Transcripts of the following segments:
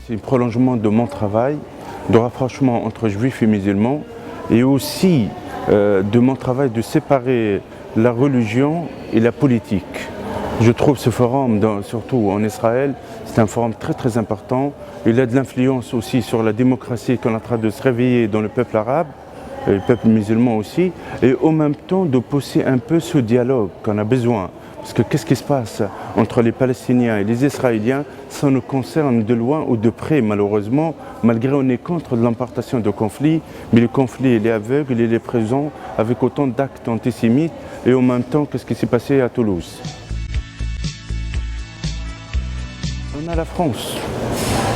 C'est un prolongement de mon travail, de rapprochement entre juifs et musulmans, et aussi de mon travail de séparer la religion et la politique. Je trouve ce forum, surtout en Israël, c'est un forum très très important. Il a de l'influence aussi sur la démocratie qui est en train de se réveiller dans le peuple arabe, et le peuple musulman aussi, et en même temps de pousser un peu ce dialogue qu'on a besoin. Parce que qu'est-ce qui se passe entre les Palestiniens et les Israéliens, ça nous concerne de loin ou de près malheureusement, malgré on est contre l'importation de conflits, mais le conflit il est aveugle, il est présent avec autant d'actes antisémites, et en même temps qu'est-ce qui s'est passé à Toulouse. On a la France,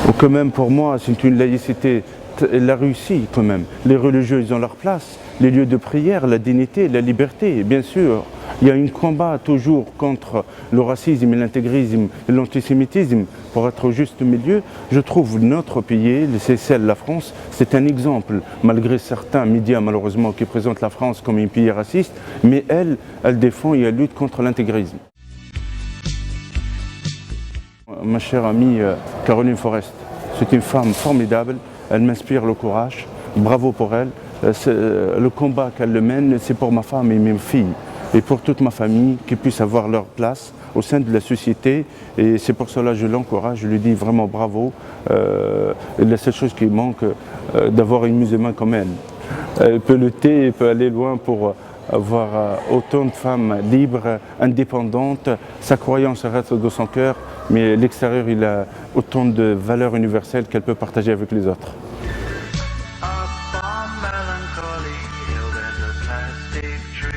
ou quand même pour moi c'est une laïcité, elle a réussi quand même. Les religieux ils ont leur place, les lieux de prière, la dignité, la liberté, bien sûr. Il y a un combat toujours contre le racisme et l'intégrisme et l'antisémitisme pour être au juste milieu. Je trouve notre pays, c'est celle, la France, c'est un exemple, malgré certains médias malheureusement qui présentent la France comme un pays raciste, mais elle défend et elle lutte contre l'intégrisme. Ma chère amie Caroline Forest, c'est une femme formidable, elle m'inspire le courage, bravo pour elle. Le combat qu'elle mène, c'est pour ma femme et mes filles et pour toute ma famille qui puissent avoir leur place au sein de la société, et c'est pour cela que je l'encourage, je lui dis vraiment bravo. La seule chose qui manque, d'avoir une musulmane comme elle. Elle peut lutter, elle peut aller loin pour avoir autant de femmes libres, indépendantes. Sa croyance reste dans son cœur, mais l'extérieur, il a autant de valeurs universelles qu'elle peut partager avec les autres. Up on melancholy hill, there's a plastic tree.